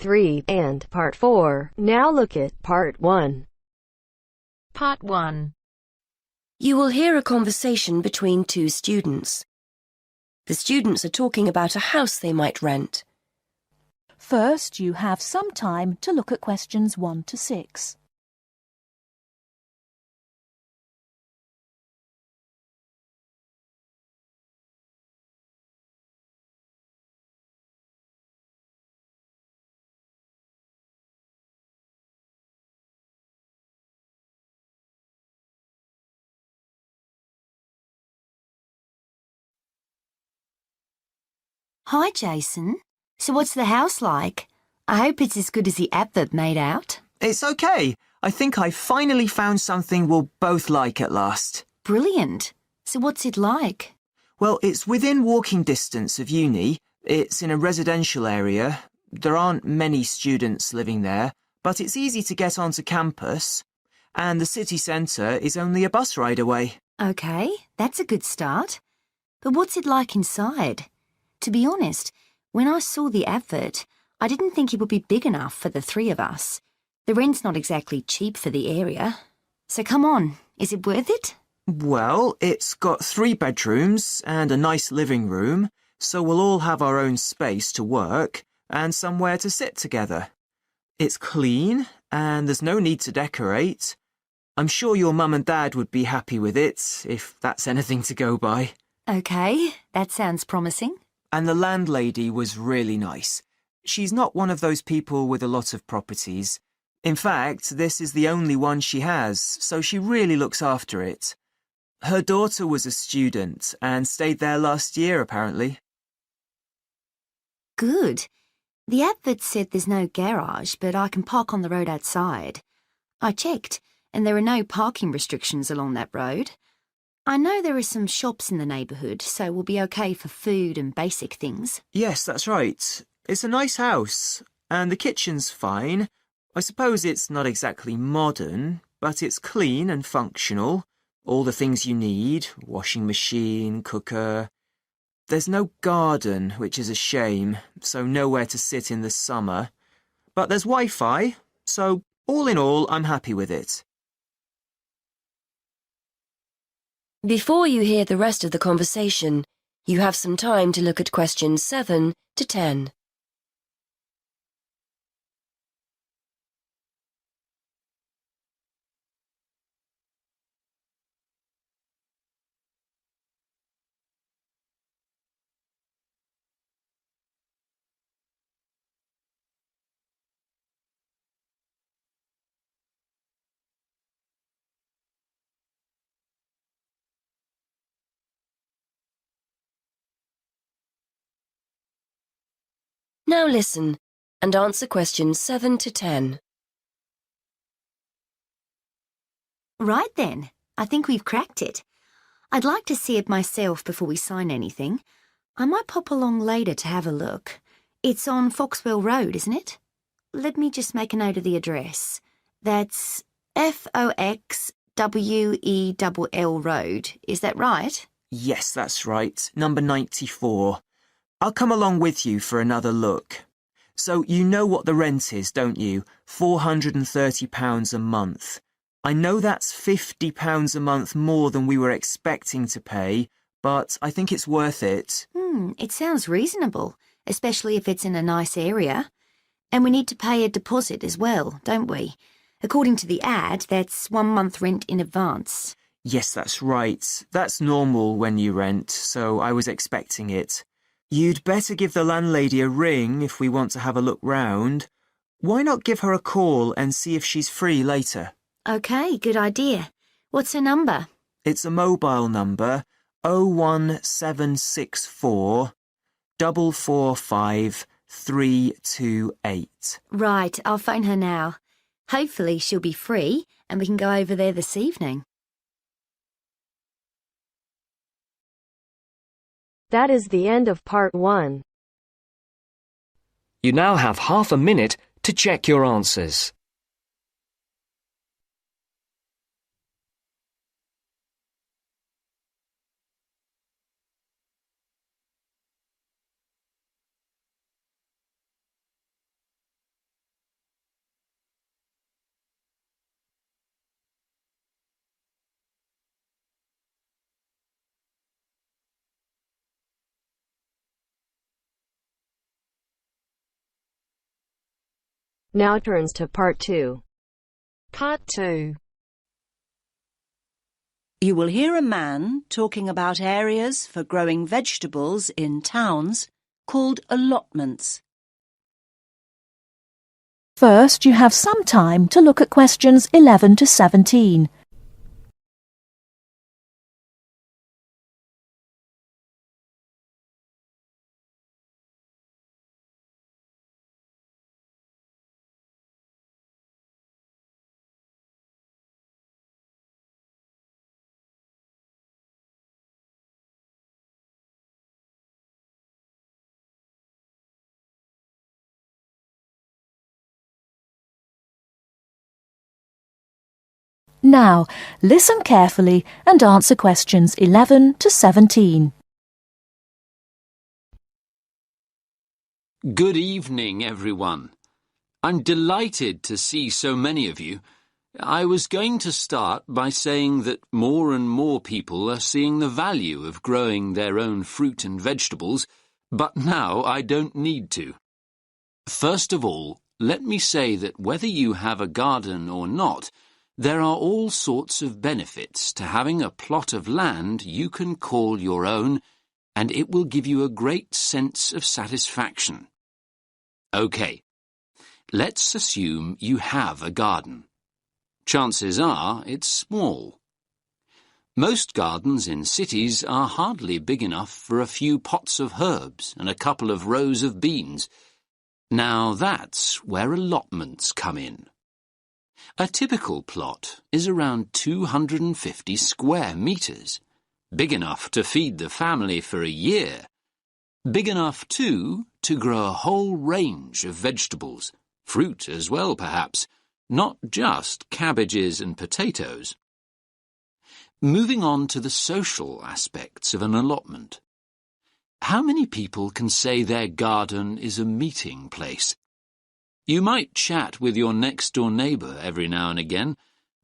3 and Part 4. Now look at Part 1. Part 1. You will hear a conversation between two students. The students are talking about a house they might rent. First, you have some time to look at questions 1 to 6. Hi, Jason. So what's the house like? I hope it's as good as the advert made out. It's okay. I think I finally found something we'll both like at last. Brilliant. So what's it like? Well, it's within walking distance of uni. It's in a residential area. There aren't many students living there, but it's easy to get onto campus. And the city centre is only a bus ride away. Okay, that's a good start. But what's it like inside? To be honest, when I saw the advert, I didn't think it would be big enough for the three of us. The rent's not exactly cheap for the area. So come on, is it worth it? Well, it's got 3 bedrooms and a nice living room, so we'll all have our own space to work and somewhere to sit together. It's clean and there's no need to decorate. I'm sure your mum and dad would be happy with it, if that's anything to go by. Okay, that sounds promising. And the landlady was really nice. She's not one of those people with a lot of properties. In fact, this is the only one she has, so she really looks after it. Her daughter was a student and stayed there last year, apparently. Good. The advert said there's no garage, but I can park on the road outside. I checked, and there are no parking restrictions along that road. I know there are some shops in the neighbourhood, so we'll be okay for food and basic things. Yes, that's right. It's a nice house, and the kitchen's fine. I suppose it's not exactly modern, but it's clean and functional. All the things you need, washing machine, cooker. There's no garden, which is a shame, so nowhere to sit in the summer. But there's Wi-Fi, so all in all, I'm happy with it. Before you hear the rest of the conversation, you have some time to look at questions 7 to 10. Now listen and answer questions 7 to 10. Right then, I think we've cracked it. I'd like to see it myself before we sign anything. I might pop along later to have a look. It's on Foxwell Road, isn't it? Let me just make a note of the address. That's Foxwell Road, is that right? Yes, that's right. Number 94. I'll come along with you for another look. So you know what the rent is, don't you? £430 a month. I know that's £50 a month more than we were expecting to pay, but I think it's worth it. It sounds reasonable, especially if it's in a nice area. And we need to pay a deposit as well, don't we? According to the ad, that's 1 month rent in advance. Yes, that's right. That's normal when you rent, so I was expecting it. You'd better give the landlady a ring if we want to have a look round. Why not give her a call and see if she's free later? Okay, good idea. What's her number? It's a mobile number, 01764 445 328. Right, I'll phone her now. Hopefully she'll be free and we can go over there this evening. That is the end of Part 1. You now have half a minute to check your answers. Now turns to Part 2. Part 2. You will hear a man talking about areas for growing vegetables in towns called allotments. First, you have some time to look at questions 11 to 17. Now, listen carefully and answer questions 11 to 17. Good evening, everyone. I'm delighted to see so many of you. I was going to start by saying that more and more people are seeing the value of growing their own fruit and vegetables, but now I don't need to. First of all, let me say that whether you have a garden or not, there are all sorts of benefits to having a plot of land you can call your own, and it will give you a great sense of satisfaction. OK, let's assume you have a garden. Chances are it's small. Most gardens in cities are hardly big enough for a few pots of herbs and a couple of rows of beans. Now that's where allotments come in. A typical plot is around 250 square metres, big enough to feed the family for a year. Big enough, too, to grow a whole range of vegetables, fruit as well, perhaps, not just cabbages and potatoes. Moving on to the social aspects of an allotment. How many people can say their garden is a meeting place? You might chat with your next-door neighbour every now and again,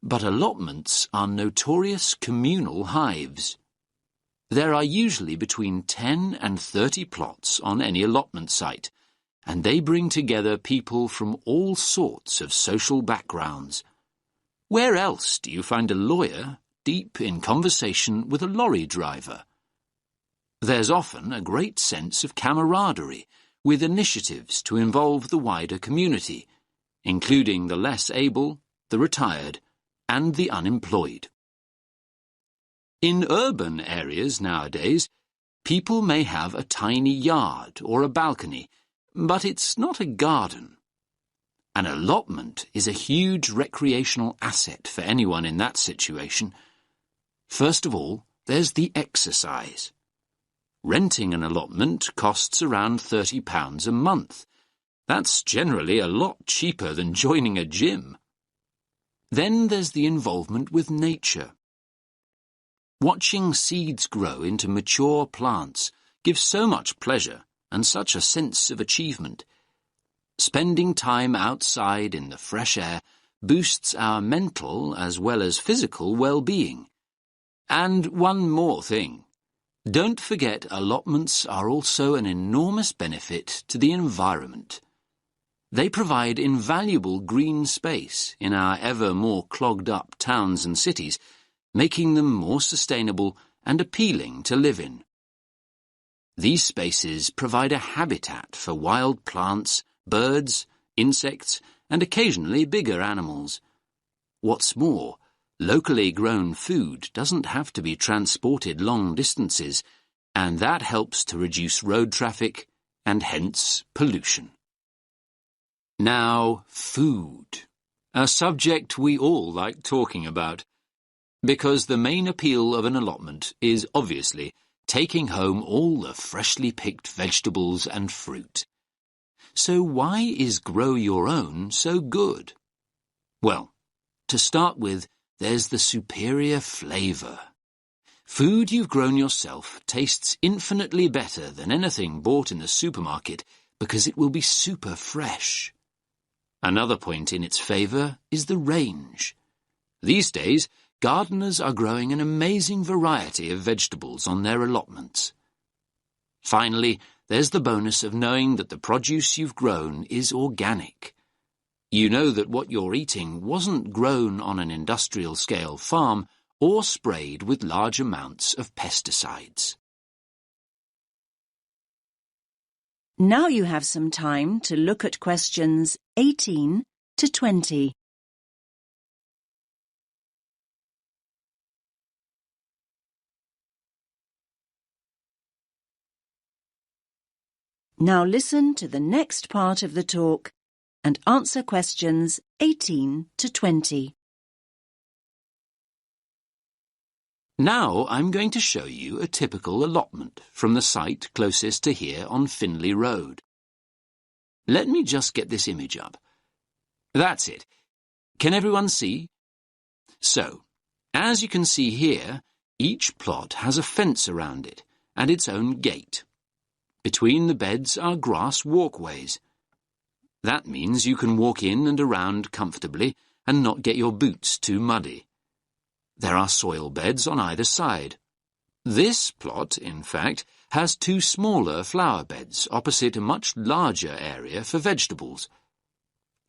but allotments are notorious communal hives. There are usually between 10 and 30 plots on any allotment site, and they bring together people from all sorts of social backgrounds. Where else do you find a lawyer deep in conversation with a lorry driver? There's often a great sense of camaraderie, with initiatives to involve the wider community, including the less able, the retired, and the unemployed. In urban areas nowadays, people may have a tiny yard or a balcony, but it's not a garden. An allotment is a huge recreational asset for anyone in that situation. First of all, there's the exercise. Renting an allotment costs around £30 a month. That's generally a lot cheaper than joining a gym. Then there's the involvement with nature. Watching seeds grow into mature plants gives so much pleasure and such a sense of achievement. Spending time outside in the fresh air boosts our mental as well as physical well-being. And one more thing. Don't forget allotments are also an enormous benefit to the environment. They provide invaluable green space in our ever more clogged-up towns and cities, making them more sustainable and appealing to live in. These spaces provide a habitat for wild plants, birds, insects, and occasionally bigger animals. What's more, locally grown food doesn't have to be transported long distances, and that helps to reduce road traffic and hence pollution. Now, food, a subject we all like talking about, because the main appeal of an allotment is obviously taking home all the freshly picked vegetables and fruit. So why is Grow Your Own so good? Well, to start with, there's the superior flavour. Food you've grown yourself tastes infinitely better than anything bought in the supermarket because it will be super fresh. Another point in its favour is the range. These days, gardeners are growing an amazing variety of vegetables on their allotments. Finally, there's the bonus of knowing that the produce you've grown is organic. you know that what you're eating wasn't grown on an industrial-scale farm or sprayed with large amounts of pesticides. Now you have some time to look at questions 18 to 20. Now listen to the next part of the talk and answer questions 18 to 20. Now I'm going to show you a typical allotment from the site closest to here on Finley Road. Let me just get this image up. That's it. Can everyone see? So, as you can see here, each plot has a fence around it and its own gate. Between the beds are grass walkways. That means you can walk in and around comfortably and not get your boots too muddy. There are soil beds on either side. This plot, in fact, has two smaller flower beds opposite a much larger area for vegetables.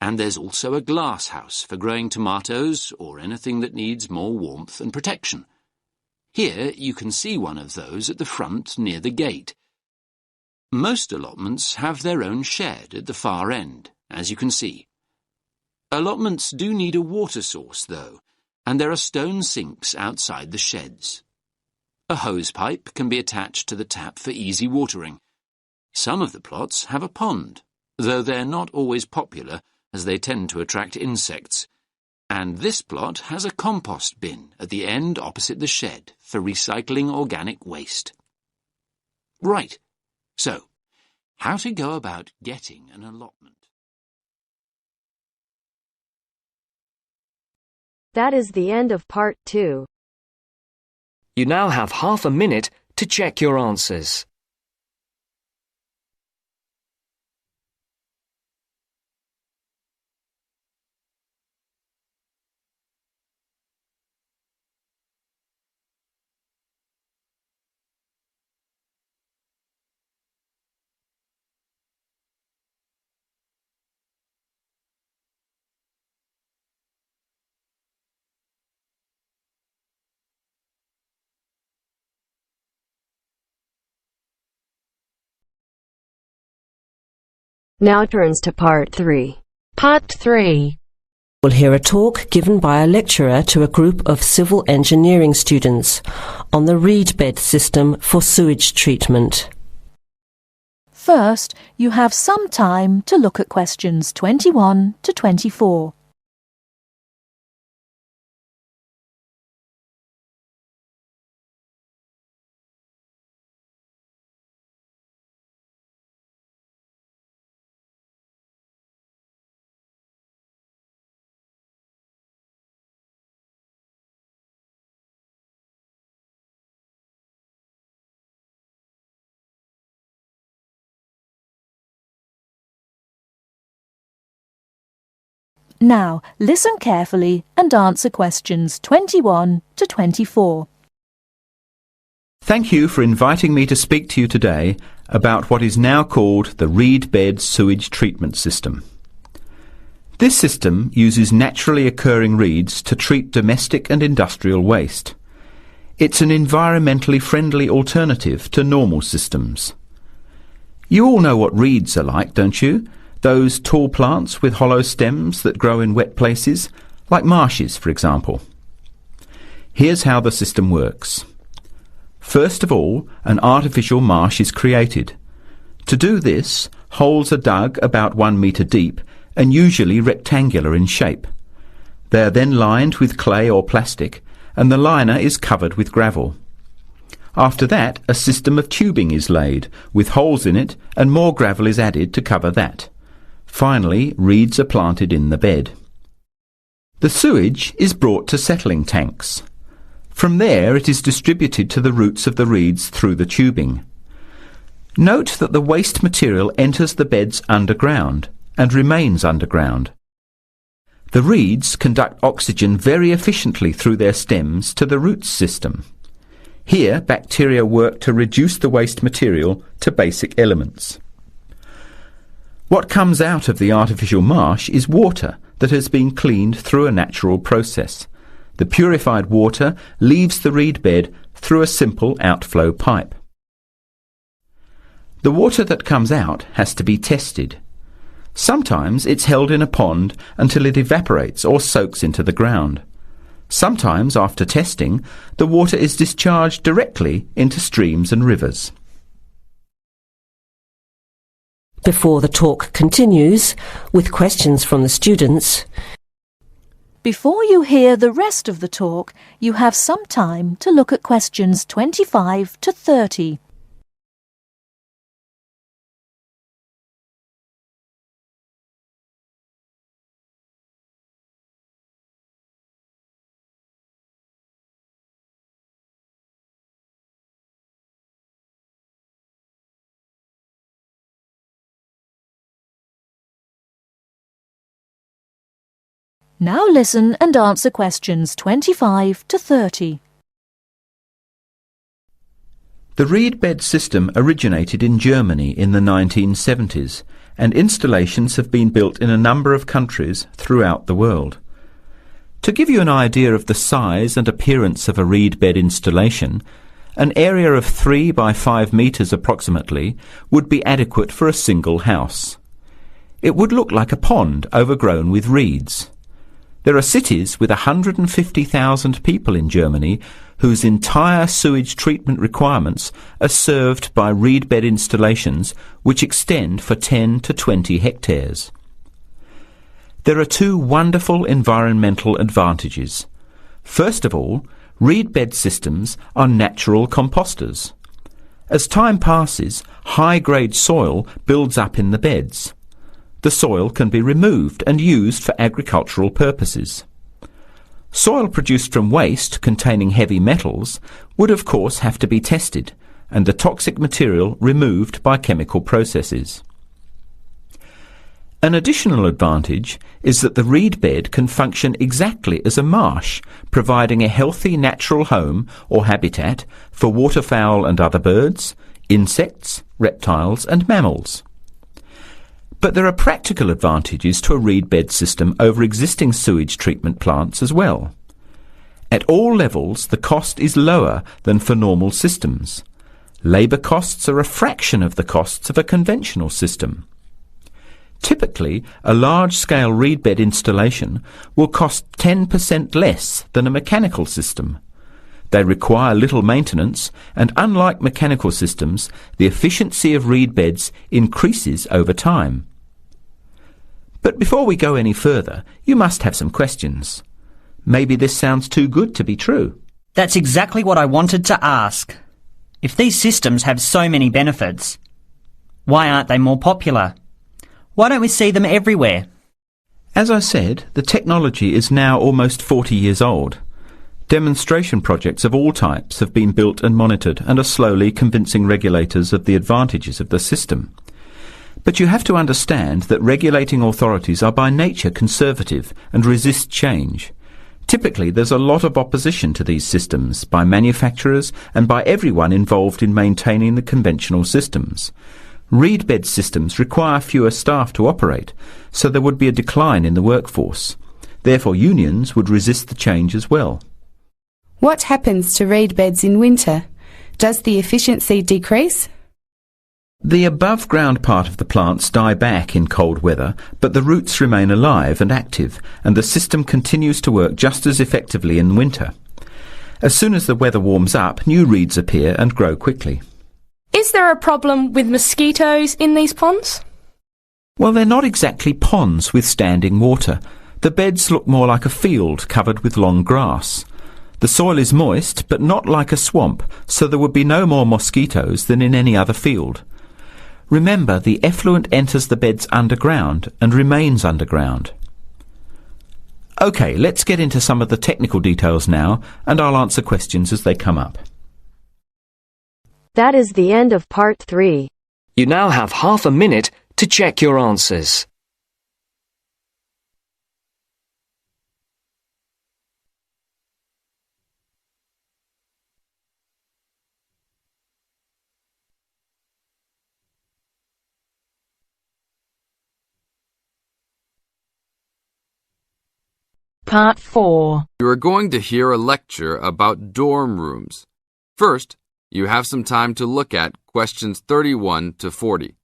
And there's also a glass house for growing tomatoes or anything that needs more warmth and protection. Here you can see one of those at the front near the gate. Most allotments have their own shed at the far end, as you can see. Allotments do need a water source, though, and there are stone sinks outside the sheds. A hose pipe can be attached to the tap for easy watering. Some of the plots have a pond, though they're not always popular as they tend to attract insects. And this plot has a compost bin at the end opposite the shed for recycling organic waste. Right. So, how to go about getting an allotment? That is the end of part 2. You now have half a minute to check your answers. Now turns to part 3. Part 3. We'll hear a talk given by a lecturer to a group of civil engineering students on the reed bed system for sewage treatment. First, you have some time to look at questions 21 to 24. Now, listen carefully and answer questions 21 to 24. Thank you for inviting me to speak to you today about what is now called the reed bed sewage treatment system. This system uses naturally occurring reeds to treat domestic and industrial waste. It's an environmentally friendly alternative to normal systems. You all know what reeds are like, don't you? Those tall plants with hollow stems that grow in wet places, like marshes, for example. Here's how the system works. First of all, an artificial marsh is created. To do this, holes are dug about 1 metre deep and usually rectangular in shape. They are then lined with clay or plastic, and the liner is covered with gravel. After that, a system of tubing is laid, with holes in it, and more gravel is added to cover that. Finally, reeds are planted in the bed. The sewage is brought to settling tanks. From there it is distributed to the roots of the reeds through the tubing. Note that the waste material enters the beds underground and remains underground. The reeds conduct oxygen very efficiently through their stems to the roots system. Here, bacteria work to reduce the waste material to basic elements. What comes out of the artificial marsh is water that has been cleaned through a natural process. The purified water leaves the reed bed through a simple outflow pipe. The water that comes out has to be tested. Sometimes it's held in a pond until it evaporates or soaks into the ground. Sometimes, after testing, the water is discharged directly into streams and rivers. Before the talk continues, with questions from the students, Before you hear the rest of the talk, you have some time to look at questions 25 to 30. Now listen and answer questions 25 to 30. The reed bed system originated in Germany in the 1970s, and installations have been built in a number of countries throughout the world. To give you an idea of the size and appearance of a reed bed installation, an area of 3 by 5 metres approximately would be adequate for a single house. It would look like a pond overgrown with reeds. There are cities with 150,000 people in Germany whose entire sewage treatment requirements are served by reed bed installations which extend for 10 to 20 hectares. There are two wonderful environmental advantages. First of all, reed bed systems are natural composters. As time passes, high-grade soil builds up in the beds. The soil can be removed and used for agricultural purposes. Soil produced from waste containing heavy metals would of course have to be tested and the toxic material removed by chemical processes. An additional advantage is that the reed bed can function exactly as a marsh, providing a healthy natural home or habitat for waterfowl and other birds, insects, reptiles and mammals. But there are practical advantages to a reed bed system over existing sewage treatment plants as well. At all levels, the cost is lower than for normal systems. Labour costs are a fraction of the costs of a conventional system. Typically, a large-scale reed bed installation will cost 10% less than a mechanical system. They require little maintenance, and unlike mechanical systems, the efficiency of reed beds increases over time. But before we go any further, you must have some questions. Maybe this sounds too good to be true. That's exactly what I wanted to ask. If these systems have so many benefits, why aren't they more popular? Why don't we see them everywhere? As I said, the technology is now almost 40 years old. Demonstration projects of all types have been built and monitored and are slowly convincing regulators of the advantages of the system. But you have to understand that regulating authorities are by nature conservative and resist change. Typically, there's a lot of opposition to these systems by manufacturers and by everyone involved in maintaining the conventional systems. Reed bed systems require fewer staff to operate, so there would be a decline in the workforce. Therefore, unions would resist the change as well. What happens to reed beds in winter? Does the efficiency decrease? The above-ground part of the plants die back in cold weather, but the roots remain alive and active, and the system continues to work just as effectively in winter. As soon as the weather warms up, new reeds appear and grow quickly. Is there a problem with mosquitoes in these ponds? Well, they're not exactly ponds with standing water. The beds look more like a field covered with long grass. The soil is moist, but not like a swamp, so there would be no more mosquitoes than in any other field. Remember, the effluent enters the beds underground and remains underground. OK, let's get into some of the technical details now, and I'll answer questions as they come up. That is the end of part 3. You now have half a minute to check your answers. Part 4. You are going to hear a lecture about dorm rooms. First, you have some time to look at questions 31 to 40.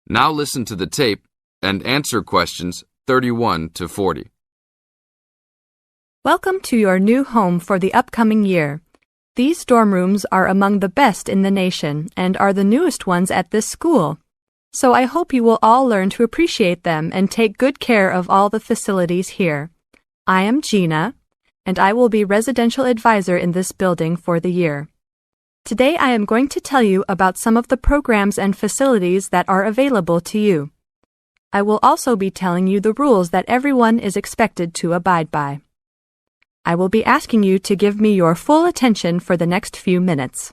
Now listen to the tape and answer questions 31 to 40. Welcome to your new home for the upcoming year. These dorm rooms are among the best in the nation and are the newest ones at this school. So I hope you will all learn to appreciate them and take good care of all the facilities here. I am Gina, and I will be residential advisor in this building for the year. Today I am going to tell you about some of the programs and facilities that are available to you. I will also be telling you the rules that everyone is expected to abide by. I will be asking you to give me your full attention for the next few minutes.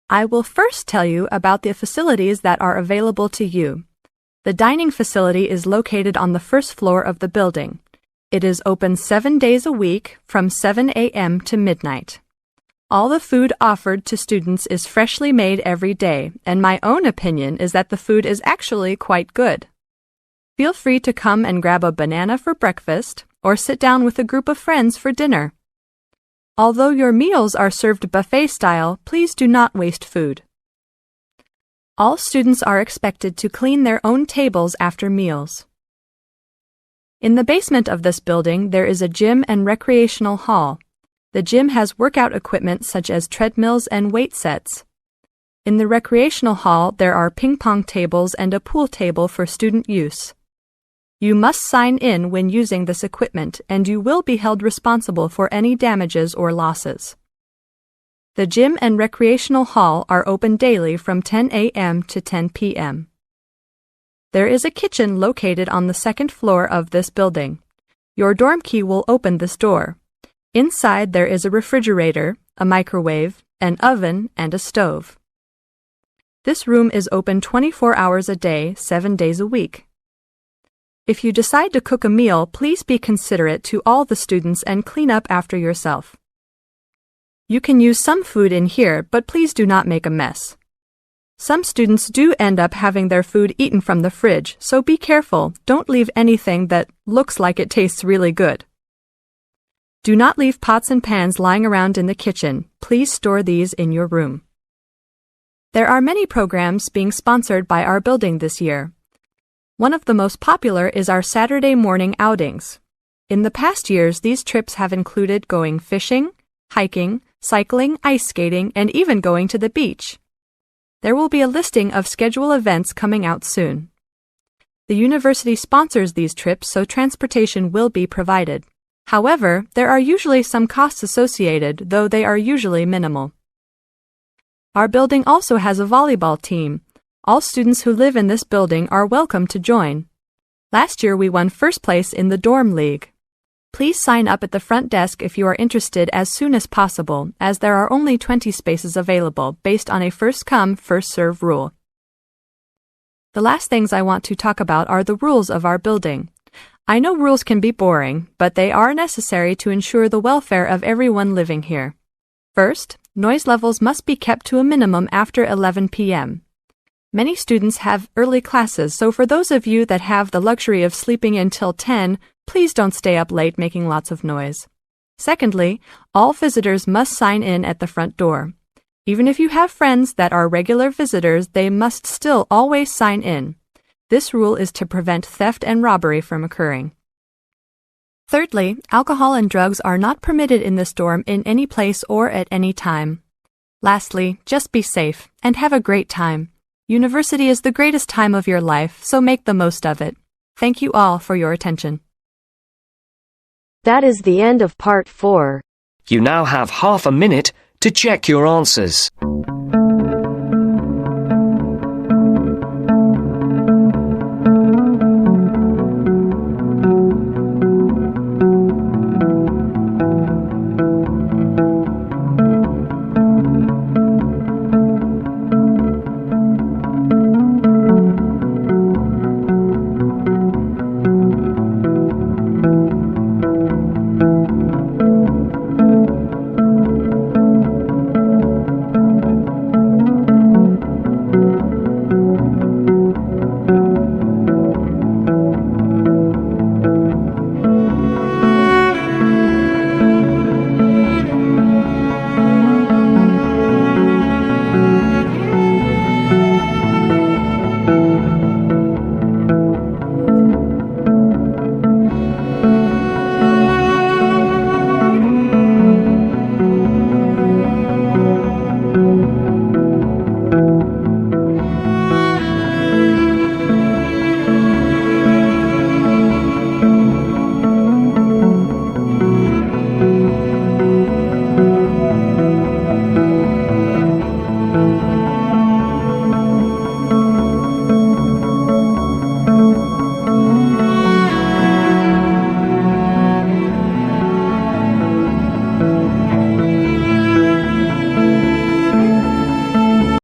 I will first tell you about the facilities that are available to you. The dining facility is located on the first floor of the building. It is open 7 days a week from 7 a.m. to midnight. All the food offered to students is freshly made every day, and my own opinion is that the food is actually quite good. Feel free to come and grab a banana for breakfast or sit down with a group of friends for dinner. Although your meals are served buffet style, please do not waste food. All students are expected to clean their own tables after meals. In the basement of this building, there is a gym and recreational hall. The gym has workout equipment such as treadmills and weight sets. In the recreational hall, there are ping pong tables and a pool table for student use. You must sign in when using this equipment, and you will be held responsible for any damages or losses. The gym and recreational hall are open daily from 10 a.m. to 10 p.m. There is a kitchen located on the second floor of this building. Your dorm key will open this door. Inside there is a refrigerator, a microwave, an oven, and a stove. This room is open 24 hours a day, 7 days a week. If you decide to cook a meal, please be considerate to all the students and clean up after yourself. You can use some food in here, but please do not make a mess. Some students do end up having their food eaten from the fridge, so be careful. Don't leave anything that looks like it tastes really good. Do not leave pots and pans lying around in the kitchen. Please store these in your room. There are many programs being sponsored by our building this year. One of the most popular is our Saturday morning outings. In the past years, these trips have included going fishing, hiking, cycling, ice skating, and even going to the beach. There will be a listing of scheduled events coming out soon. The university sponsors these trips, so transportation will be provided. However, there are usually some costs associated, though they are usually minimal. Our building also has a volleyball team. All students who live in this building are welcome to join. Last year we won first place in the dorm league. Please sign up at the front desk if you are interested as soon as possible, as there are only 20 spaces available based on a first-come, first-served rule. The last things I want to talk about are the rules of our building. I know rules can be boring, but they are necessary to ensure the welfare of everyone living here. First, noise levels must be kept to a minimum after 11 p.m. Many students have early classes, so for those of you that have the luxury of sleeping until 10, please don't stay up late making lots of noise. Secondly, all visitors must sign in at the front door. Even if you have friends that are regular visitors, they must still always sign in. This rule is to prevent theft and robbery from occurring. Thirdly, alcohol and drugs are not permitted in this dorm in any place or at any time. Lastly, just be safe and have a great time. University is the greatest time of your life, so make the most of it. Thank you all for your attention. That is the end of part 4. You now have half a minute to check your answers.